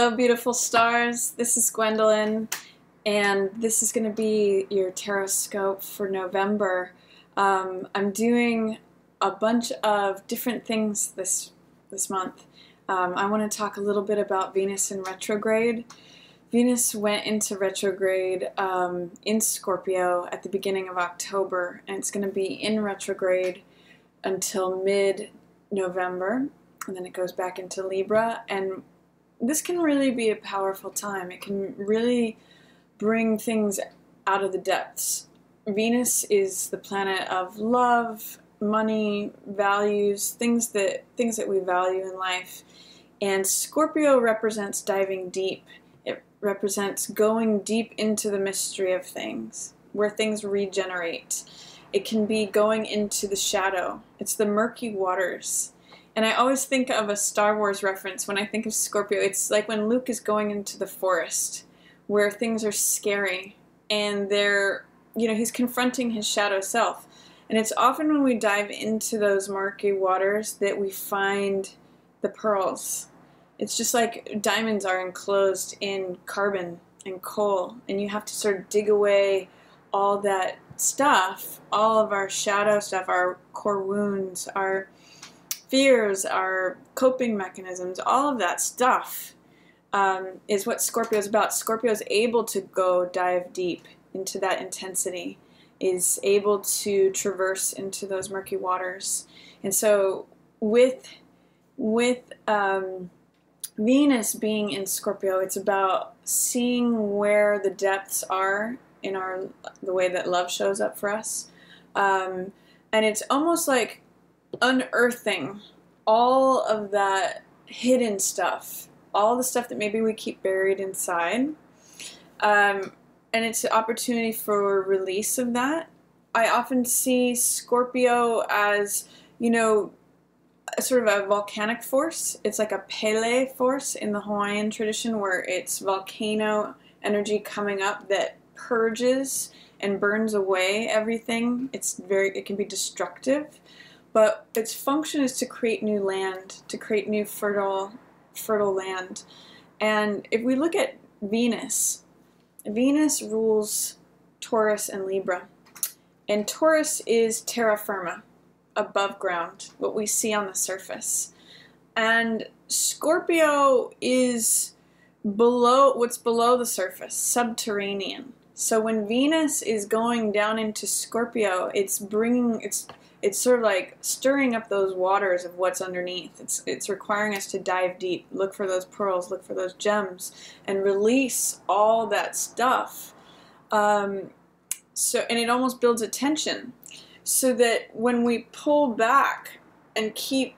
Hello, beautiful stars. This is Gwendolyn, and this is going to be your Tarotscope for November. I'm doing a bunch of different things this month. I want to talk a little bit about Venus in retrograde. Venus went into retrograde in Scorpio at the beginning of October, and it's going to be in retrograde until mid-November, and then it goes back into Libra. And this can really be a powerful time. It can really bring things out of the depths. Venus is the planet of love, money, values, things that we value in life. And Scorpio represents diving deep. It represents going deep into the mystery of things, where things regenerate. It can be going into the shadow. It's the murky waters. And I always think of a Star Wars reference when I think of Scorpio. It's like when Luke is going into the forest where things are scary and he's confronting his shadow self. And it's often when we dive into those murky waters that we find the pearls. It's just like diamonds are enclosed in carbon and coal, and you have to sort of dig away all that stuff, all of our shadow stuff, our core wounds, our fears, our coping mechanisms, all of that stuff is what Scorpio is about. Scorpio is able to go dive deep into that intensity, is able to traverse into those murky waters. And so with Venus being in Scorpio, it's about seeing where the depths are in the way that love shows up for us. And it's almost like unearthing all of that hidden stuff, all the stuff that maybe we keep buried inside. And it's an opportunity for release of that. I often see Scorpio as, sort of a volcanic force. It's like a Pele force in the Hawaiian tradition, where it's volcano energy coming up that purges and burns away everything. It can be destructive. But its function is to create new land, to create new fertile land. And if we look at Venus rules Taurus and Libra. And Taurus is terra firma, above ground, what we see on the surface. And Scorpio is what's below the surface, subterranean. So when Venus is going down into Scorpio, it's sort of like stirring up those waters of what's underneath. It's requiring us to dive deep, look for those pearls, look for those gems, and release all that stuff. And it almost builds a tension, so that when we pull back and keep,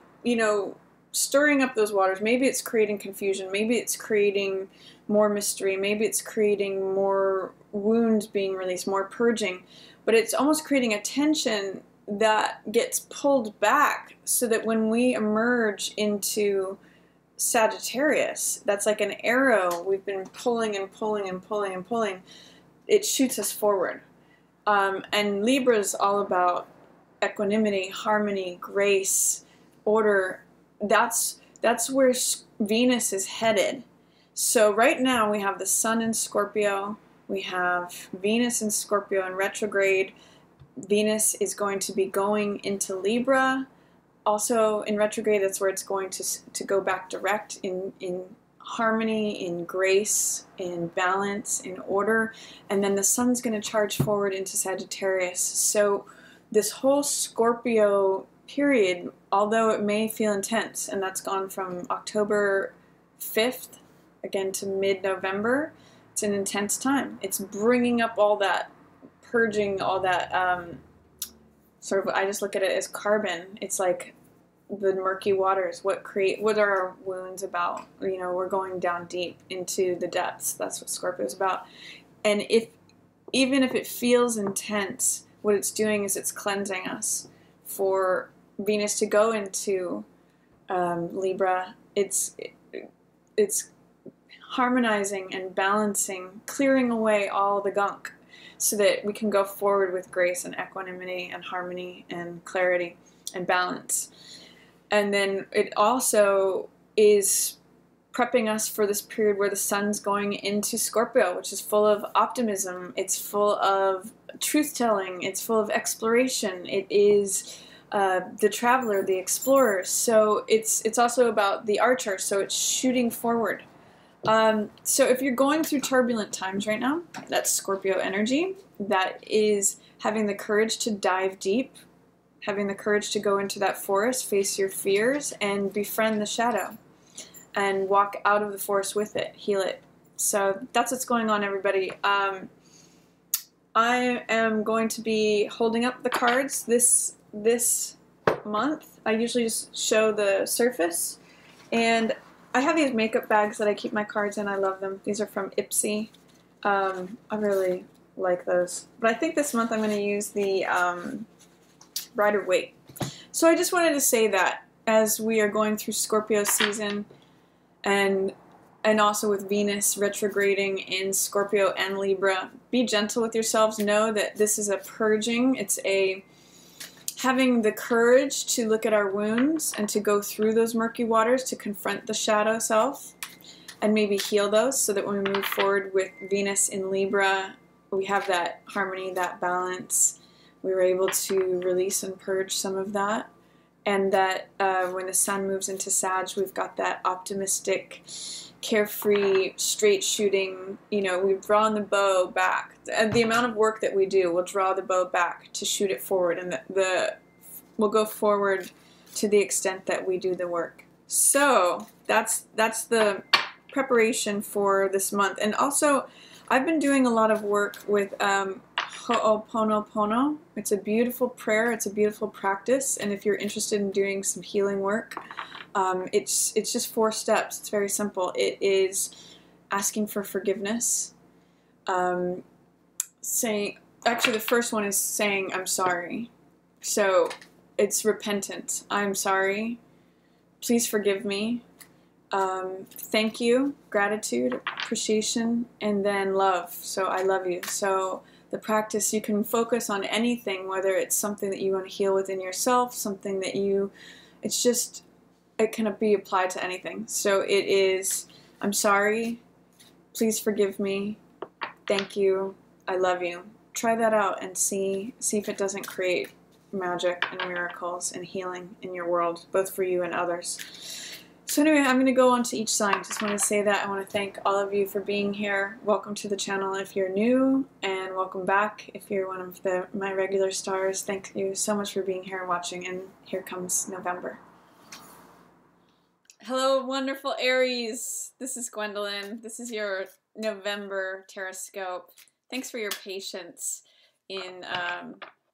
stirring up those waters, maybe it's creating confusion, maybe it's creating more mystery, maybe it's creating more wounds being released, more purging, but it's almost creating a tension that gets pulled back, so that when we emerge into Sagittarius, that's like an arrow we've been pulling and pulling and pulling and pulling, it shoots us forward. And Libra is all about equanimity, harmony, grace, order. That's where Venus is headed. So right now we have the Sun in Scorpio, we have Venus in Scorpio in retrograde. Venus is going to be going into Libra. Also in retrograde, that's where it's going to go back direct in harmony, in grace, in balance, in order. And then the Sun's going to charge forward into Sagittarius. So this whole Scorpio period, although it may feel intense, and that's gone from October 5th again to mid-November, it's an intense time. It's bringing up all that, purging all that, I just look at it as carbon. It's like the murky waters. What are our wounds about? We're going down deep into the depths. That's what Scorpio is about. And even if it feels intense, what it's doing is it's cleansing us. For Venus to go into Libra, it's harmonizing and balancing, clearing away all the gunk, so that we can go forward with grace and equanimity and harmony and clarity and balance. And then it also is prepping us for this period where the sun's going into Scorpio, which is full of optimism. It's full of truth-telling. It's full of exploration. It is the traveler, the explorer. So it's also about the archer. So it's shooting forward. So if you're going through turbulent times right now, that's Scorpio energy. That is having the courage to dive deep, having the courage to go into that forest, face your fears, and befriend the shadow, and walk out of the forest with it, heal it. So that's what's going on, everybody. I am going to be holding up the cards this month. I usually just show the surface, and I have these makeup bags that I keep my cards in. I love them. These are from Ipsy. I really like those. But I think this month I'm going to use the Waite. So I just wanted to say that as we are going through Scorpio season, and also with Venus retrograding in Scorpio and Libra, be gentle with yourselves. Know that this is a purging. It's a having the courage to look at our wounds and to go through those murky waters, to confront the shadow self and maybe heal those, so that when we move forward with Venus in Libra, we have that harmony, that balance. We were able to release and purge some of that. And that when the sun moves into Sag, we've got that optimistic, carefree, straight shooting, we've drawn the bow back. The amount of work that we do, we'll draw the bow back to shoot it forward, and we'll go forward to the extent that we do the work. So that's the preparation for this month. And also, I've been doing a lot of work with Ho'oponopono. It's a beautiful prayer. It's a beautiful practice. And if you're interested in doing some healing work, it's just 4 steps. It's very simple. It is asking for forgiveness. Actually, the first one is saying, I'm sorry. So it's repentant. I'm sorry. Please forgive me. Thank you, gratitude, appreciation, and then love. So I love you. So the practice, you can focus on anything, whether it's something that you want to heal within yourself, something that it can be applied to anything. So it is, I'm sorry, please forgive me, thank you, I love you. Try that out and see if it doesn't create magic and miracles and healing in your world, both for you and others. So anyway, I'm going to go on to each sign. Just want to say that. I want to thank all of you for being here. Welcome to the channel if you're new, and welcome back if you're one of my regular stars. Thank you so much for being here and watching, and here comes November. Hello, wonderful Aries. This is Gwendolyn. This is your November Tarotscope. Thanks for your patience in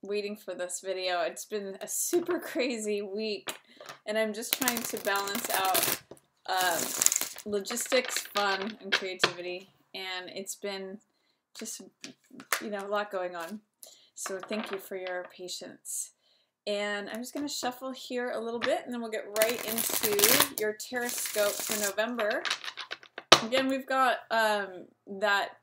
waiting for this video. It's been a super crazy week, and I'm just trying to balance out logistics, fun, and creativity, and it's been just, a lot going on. So thank you for your patience. And I'm just going to shuffle here a little bit, and then we'll get right into your Tarotscope for November. Again, we've got that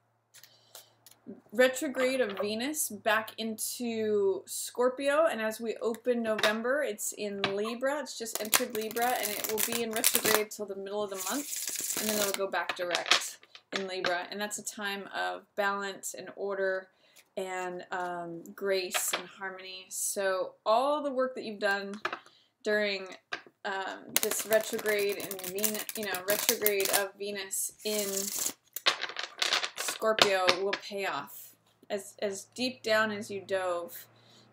retrograde of Venus back into Scorpio, and as we open November, it's in Libra. It's just entered Libra, and it will be in retrograde till the middle of the month, and then it'll go back direct in Libra. And that's a time of balance and order and grace and harmony. So all the work that you've done during this retrograde and Venus, retrograde of Venus in Scorpio will pay off. As deep down as you dove,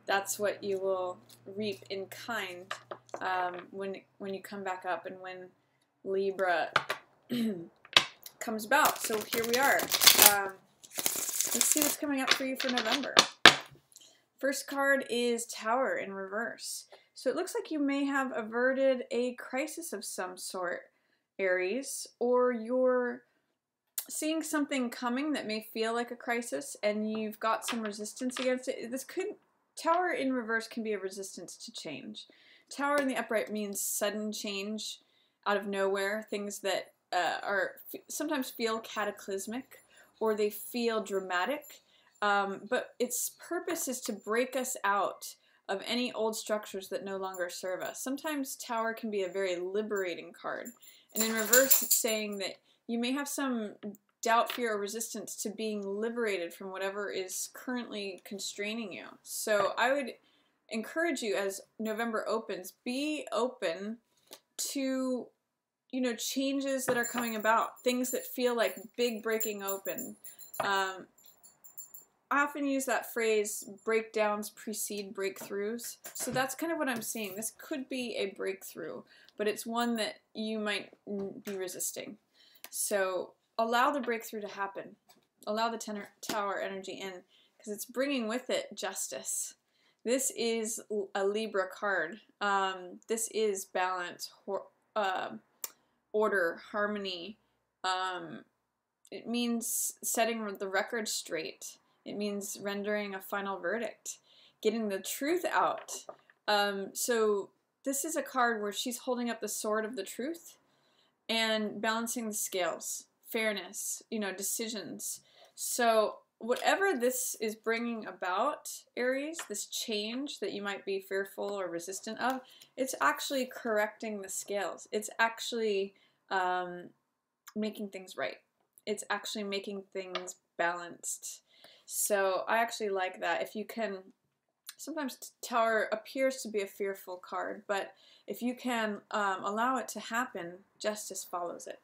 that's what you will reap in kind when you come back up and when Libra comes about. So here we are. Let's see what's coming up for you for November. First card is Tower in reverse. So it looks like you may have averted a crisis of some sort, Aries, or you're seeing something coming that may feel like a crisis and you've got some resistance against it. Tower in reverse can be a resistance to change. Tower in the upright means sudden change out of nowhere, things that sometimes feel cataclysmic or they feel dramatic, but its purpose is to break us out of any old structures that no longer serve us. Sometimes Tower can be a very liberating card, And in reverse, it's saying that you may have some doubt, fear, or resistance to being liberated from whatever is currently constraining you. So I would encourage you, as November opens, be open to, you know, changes that are coming about, things that feel like big breaking open. I often use that phrase, breakdowns precede breakthroughs. So that's kind of what I'm seeing. This could be a breakthrough, but it's one that you might be resisting. So allow the breakthrough to happen. Allow the Tower energy in, because it's bringing with it justice. This is a Libra card. This is balance, order, harmony. It means setting the record straight. It means rendering a final verdict, getting the truth out. So this is a card where she's holding up the sword of the truth and balancing the scales, fairness, you know, decisions. So whatever this is bringing about, Aries, this change that you might be fearful or resistant of, it's actually correcting the scales. It's actually making things right. It's actually making things balanced. So I actually like that. If you can, sometimes Tower appears to be a fearful card, but if you can allow it to happen, justice follows it.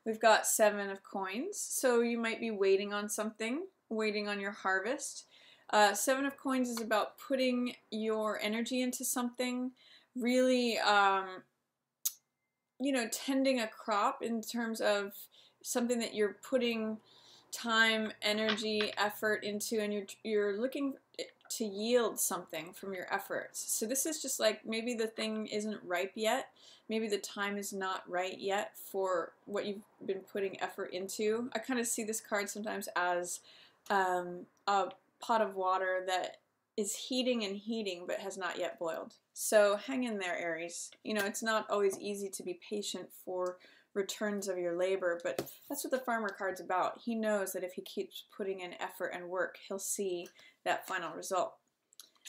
We've got 7 of coins, so you might be waiting on something, waiting on your harvest. 7 of coins is about putting your energy into something, really, you know, tending a crop in terms of something that you're putting time, energy, effort into, and you're looking to yield something from your efforts. So this is just like, maybe the thing isn't ripe yet. Maybe the time is not right yet for what you've been putting effort into. I kind of see this card sometimes as a pot of water that is heating and heating but has not yet boiled. So hang in there, Aries. You know, it's not always easy to be patient for returns of your labor, but that's what the farmer card's about. He knows that if he keeps putting in effort and work, he'll see that final result.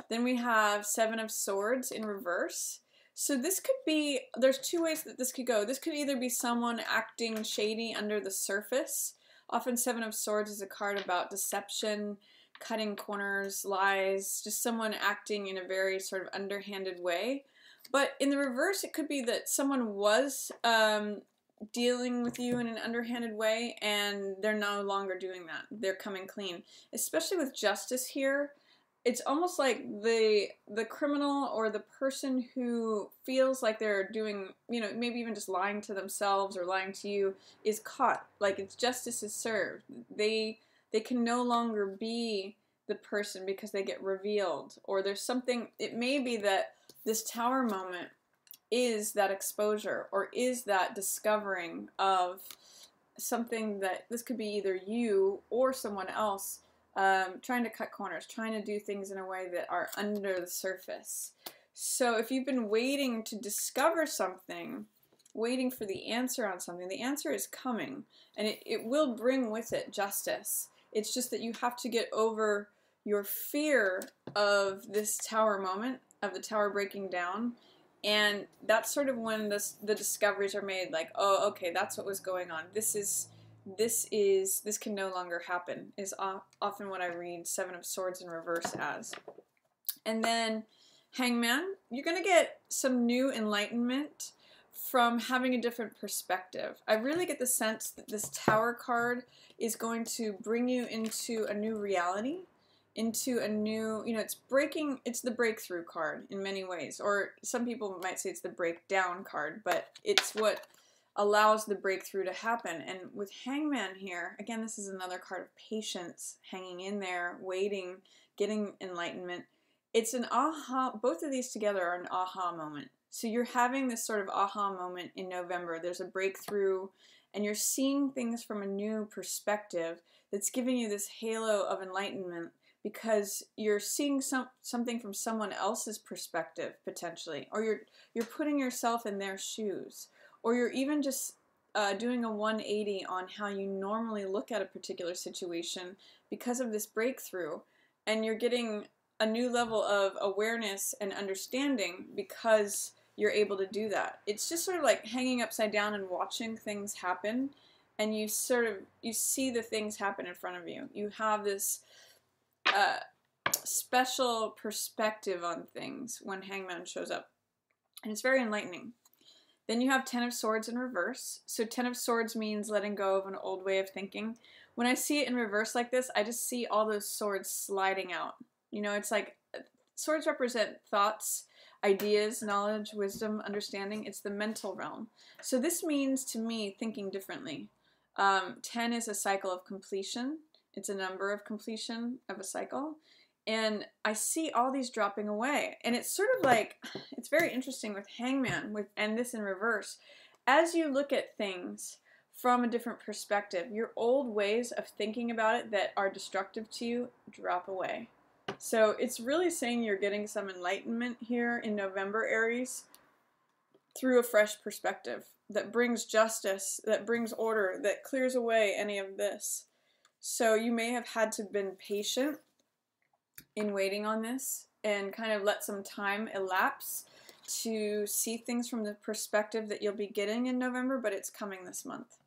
Then we have 7 of Swords in reverse. So this could be, there's 2 ways that this could go. This could either be someone acting shady under the surface. Often 7 of Swords is a card about deception, cutting corners, lies, just someone acting in a very sort of underhanded way. But in the reverse, it could be that someone was dealing with you in an underhanded way, and they're no longer doing that. They're coming clean. Especially with justice here, it's almost like the criminal or the person who feels like they're doing, you know, maybe even just lying to themselves or lying to you, is caught. Like, it's justice is served. They can no longer be the person because they get revealed. Or there's something, it may be that this Tower moment is that exposure, or is that discovering of something that, this could be either you or someone else trying to cut corners, trying to do things in a way that are under the surface. So if you've been waiting to discover something, waiting for the answer on something, the answer is coming, and it will bring with it justice. It's just that you have to get over your fear of this Tower moment, of the Tower breaking down. And that's sort of when the discoveries are made, like, oh, okay, that's what was going on. This can no longer happen, is often what I read 7 of Swords in reverse as. And then Hangman, you're going to get some new enlightenment from having a different perspective. I really get the sense that this Tower card is going to bring you into a new reality, into a new, you know, it's the breakthrough card in many ways, or some people might say it's the breakdown card, but it's what allows the breakthrough to happen. And with Hangman here, again, this is another card of patience, hanging in there, waiting, getting enlightenment. It's an aha, both of these together are an aha moment. So you're having this sort of aha moment in November. There's a breakthrough, and you're seeing things from a new perspective that's giving you this halo of enlightenment, because you're seeing something from someone else's perspective, potentially, or you're putting yourself in their shoes, or you're even just doing a 180 on how you normally look at a particular situation because of this breakthrough, and you're getting a new level of awareness and understanding because you're able to do that. It's just sort of like hanging upside down and watching things happen, and you see the things happen in front of you. You have this special perspective on things when Hangman shows up, and it's very enlightening. Then you have Ten of Swords in reverse. So Ten of Swords means letting go of an old way of thinking. When I see it in reverse like this, I just see all those swords sliding out. You know, it's like swords represent thoughts, ideas, knowledge, wisdom, understanding. It's the mental realm. So this means to me thinking differently. 10 is a cycle of completion. It's a number of completion of a cycle. And I see all these dropping away. And it's sort of like, it's very interesting with Hangman and this in reverse. As you look at things from a different perspective, your old ways of thinking about it that are destructive to you drop away. So it's really saying you're getting some enlightenment here in November, Aries, through a fresh perspective that brings justice, that brings order, that clears away any of this. So you may have had to been patient in waiting on this and kind of let some time elapse to see things from the perspective that you'll be getting in November, but it's coming this month.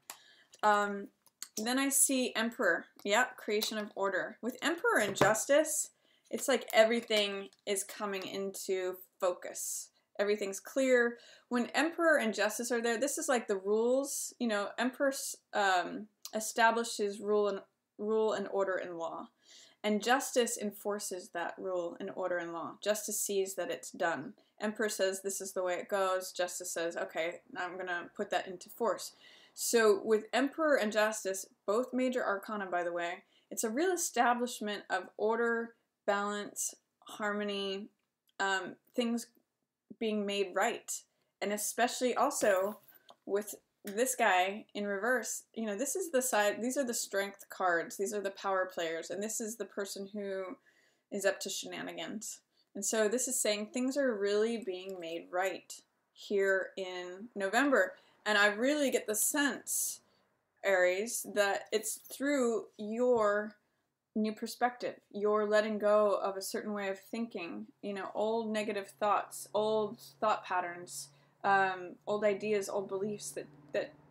Then I see Emperor. Yeah, creation of order. With Emperor and Justice, it's like everything is coming into focus. Everything's clear. When Emperor and Justice are there, this is like the rules. You know, Emperor establishes rule and order and law. And Justice enforces that rule and order and law. Justice sees that it's done. Emperor says this is the way it goes. Justice says, okay, I'm going to put that into force. So with Emperor and Justice, both major arcana, by the way, it's a real establishment of order, balance, harmony, things being made right. And especially also with this guy in reverse, you know, this is the side, these are the strength cards, these are the power players, and this is the person who is up to shenanigans. And so this is saying things are really being made right here in November. And I really get the sense, Aries, that it's through your new perspective. You're letting go of a certain way of thinking, you know, old negative thoughts, old thought patterns, old ideas, old beliefs that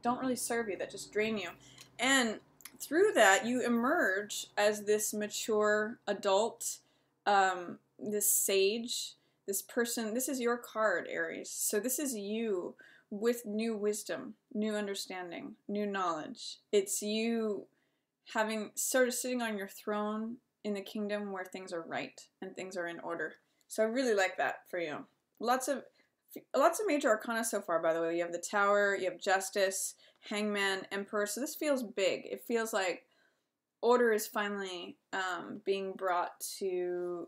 don't really serve you, that just drain you. And through that, you emerge as this mature adult, this sage, this person. This is your card, Aries. So this is you with new wisdom, new understanding, new knowledge. It's you having sort of sitting on your throne in the kingdom where things are right and things are in order. So I really like that for you. Lots of major arcana so far, by the way. You have the Tower, you have Justice, Hangman, Emperor. So this feels big. It feels like order is finally being brought to,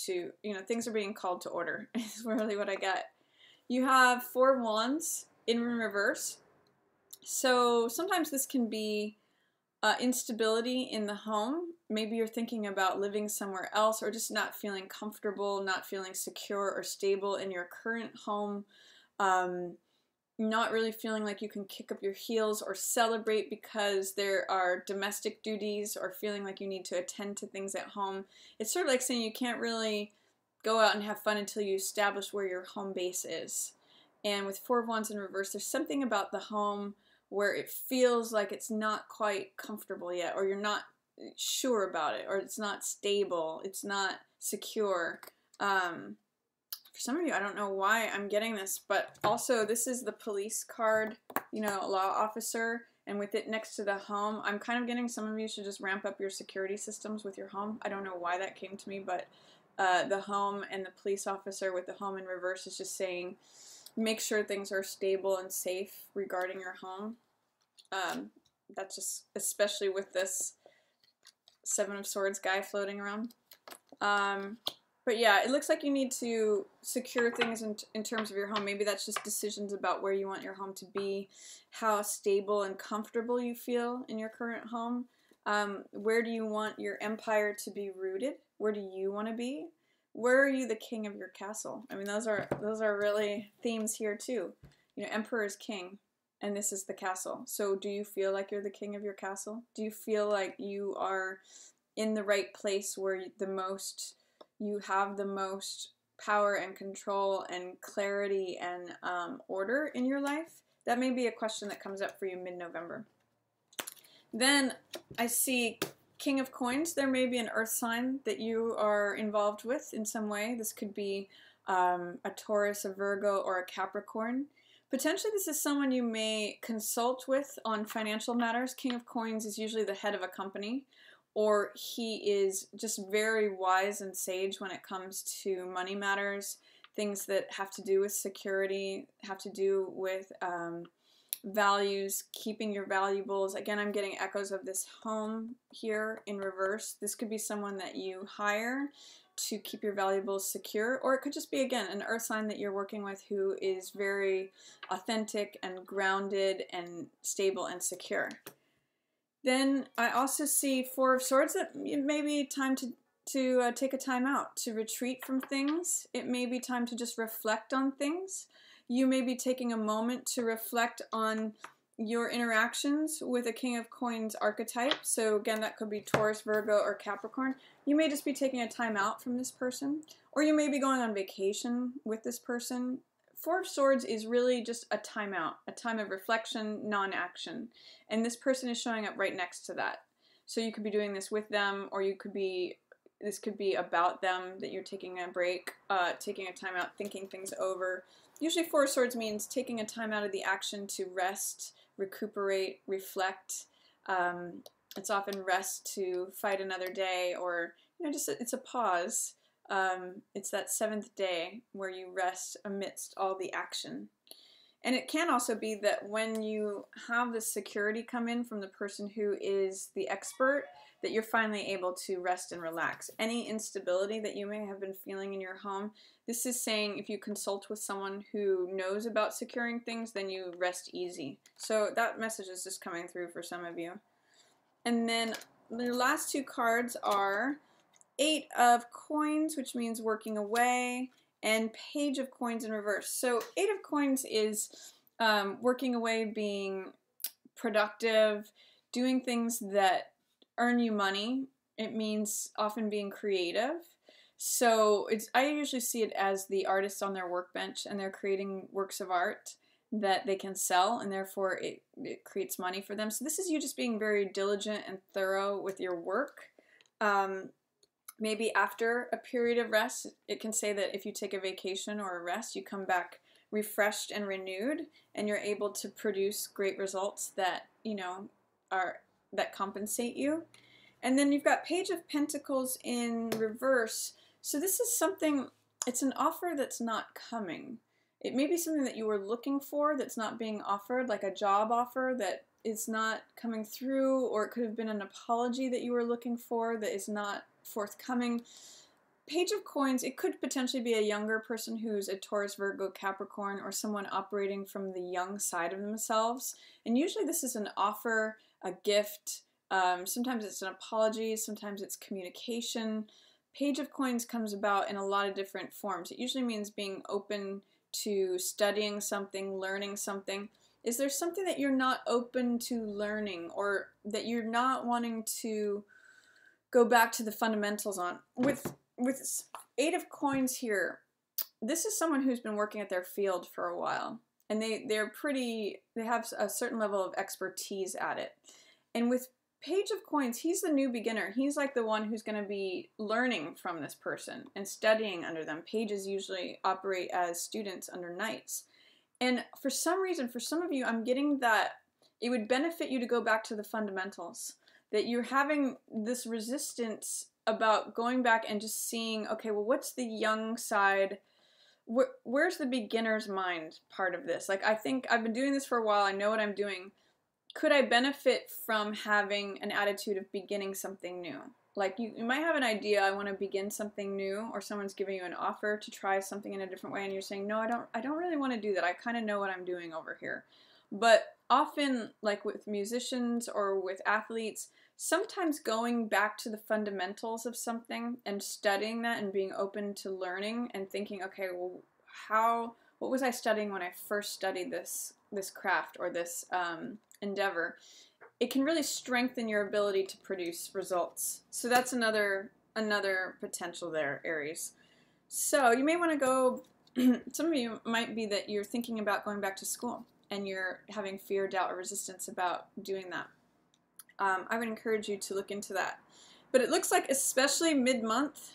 you know, things are being called to order. Is really what I get. You have Four of Wands in reverse. So sometimes this can be instability in the home. Maybe you're thinking about living somewhere else, or just not feeling comfortable, not feeling secure or stable in your current home, not really feeling like you can kick up your heels or celebrate because there are domestic duties, or feeling like you need to attend to things at home. It's sort of like saying you can't really go out and have fun until you establish where your home base is. And with Four of Wands in reverse, there's something about the home where it feels like it's not quite comfortable yet, or you're not sure about it, or it's not stable, it's not secure. For some of you, I don't know why I'm getting this, but also this is the police card, you know, law officer, and with it next to the home, I'm kind of getting some of you should just ramp up your security systems with your home. I don't know why that came to me, but the home and the police officer with the home in reverse is just saying, make sure things are stable and safe regarding your home. That's just, especially with this Seven of Swords guy floating around. But yeah, it looks like you need to secure things in terms of your home. Maybe that's just decisions about where you want your home to be, how stable and comfortable you feel in your current home. Where do you want your empire to be rooted? Where do you want to be? Where are you the king of your castle? I mean, those are really themes here too. You know, emperor is king, and this is the castle. So do you feel like you're the king of your castle? Do you feel like you are in the right place where you have the most power and control and clarity and order in your life. That may be a question that comes up for you mid-November. Then I see King of Coins. There may be an earth sign that you are involved with in some way. This could be a Taurus, a Virgo, or a Capricorn. Potentially this is someone you may consult with on financial matters. King of Coins is usually the head of a company, or he is just very wise and sage when it comes to money matters, things that have to do with security, have to do with values, keeping your valuables. Again, I'm getting echoes of this home here in reverse. This could be someone that you hire to keep your valuables secure, or it could just be, again, an earth sign that you're working with who is very authentic and grounded and stable and secure. Then I also see Four of Swords, that it may be time to take a time out, to retreat from things. It may be time to just reflect on things. You may be taking a moment to reflect on your interactions with a King of Coins archetype. So again, that could be Taurus, Virgo, or Capricorn. You may just be taking a time out from this person, or you may be going on vacation with this person. Four of Swords is really just a time out, a time of reflection, non-action. And this person is showing up right next to that. So you could be doing this with them, or you could be, this could be about them, that you're taking a break, taking a time out, thinking things over. Usually Four of Swords means taking a time out of the action to rest, recuperate, reflect. It's often rest to fight another day, or just it's a pause. It's that seventh day where you rest amidst all the action. And it can also be that when you have the security come in from the person who is the expert, that you're finally able to rest and relax. Any instability that you may have been feeling in your home, this is saying if you consult with someone who knows about securing things, then you rest easy. So that message is just coming through for some of you. And then the last two cards are Eight of Coins, which means working away, and Page of Coins in reverse. So Eight of Coins is working away, being productive, doing things that earn you money. It means often being creative. So I usually see it as the artists on their workbench, and they're creating works of art that they can sell, and therefore it creates money for them. So this is you just being very diligent and thorough with your work. Maybe after a period of rest, it can say that if you take a vacation or a rest, you come back refreshed and renewed, and you're able to produce great results that, that compensate you. And then you've got Page of Pentacles in reverse. So this is something, it's an offer that's not coming. It may be something that you were looking for that's not being offered, like a job offer that is not coming through, or it could have been an apology that you were looking for that is not forthcoming. Page of Coins, it could potentially be a younger person who's a Taurus, Virgo, Capricorn, or someone operating from the young side of themselves. And usually this is an offer, a gift. Sometimes it's an apology, sometimes it's communication. Page of Coins comes about in a lot of different forms. It usually means being open to studying something, learning something. Is there something that you're not open to learning, or that you're not wanting to go back to the fundamentals on? With Eight of Coins here, this is someone who's been working at their field for a while, and they have a certain level of expertise at it. And with Page of Coins, he's the new beginner. He's like the one who's going to be learning from this person and studying under them. Pages usually operate as students under knights. And for some reason, for some of you, I'm getting that it would benefit you to go back to the fundamentals. That you're having this resistance about going back and just seeing, okay, well, what's the young side? Where's the beginner's mind part of this? Like, I think I've been doing this for a while. I know what I'm doing. Could I benefit from having an attitude of beginning something new? Like, you might have an idea, I want to begin something new, or someone's giving you an offer to try something in a different way, and you're saying, no, I don't really want to do that. I kind of know what I'm doing over here. But often, like with musicians or with athletes, sometimes going back to the fundamentals of something and studying that and being open to learning and thinking, okay, well, what was I studying when I first studied this craft or this endeavor? It can really strengthen your ability to produce results. So that's another potential there, Aries. So you may want to go, some of you might be that you're thinking about going back to school and you're having fear, doubt, or resistance about doing that. I would encourage you to look into that. But it looks like especially mid-month,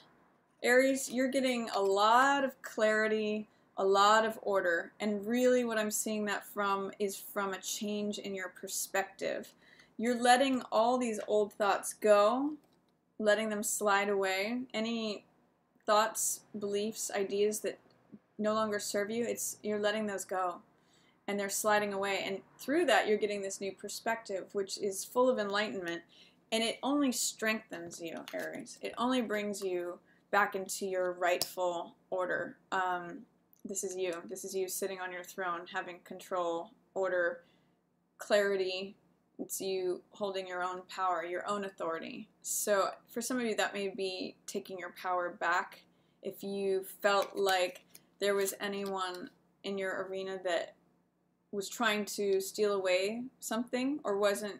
Aries, you're getting a lot of clarity, a lot of order. And really what I'm seeing that from is from a change in your perspective. You're letting all these old thoughts go, letting them slide away. Any thoughts, beliefs, ideas that no longer serve you, you're letting those go. And they're sliding away. And through that, you're getting this new perspective, which is full of enlightenment. And it only strengthens you, Aries. It only brings you back into your rightful order. This is you. This is you sitting on your throne, having control, order, clarity. It's you holding your own power, your own authority. So for some of you, that may be taking your power back. If you felt like there was anyone in your arena that was trying to steal away something or wasn't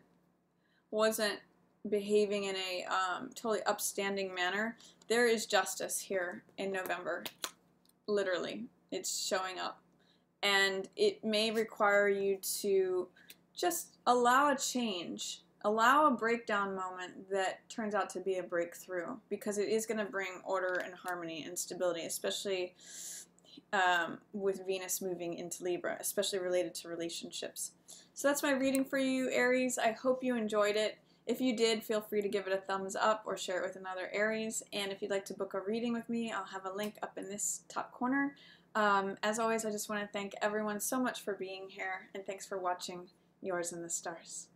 behaving in a totally upstanding manner, there is justice here in November. Literally, it's showing up. And it may require you to just allow a change, allow a breakdown moment that turns out to be a breakthrough, because it is going to bring order and harmony and stability, especially with Venus moving into Libra, especially related to relationships. So that's my reading for you, Aries. I hope you enjoyed it. If you did, feel free to give it a thumbs up or share it with another Aries. And if you'd like to book a reading with me, I'll have a link up in this top corner. As always, I just want to thank everyone so much for being here, and thanks for watching Yours in the Stars.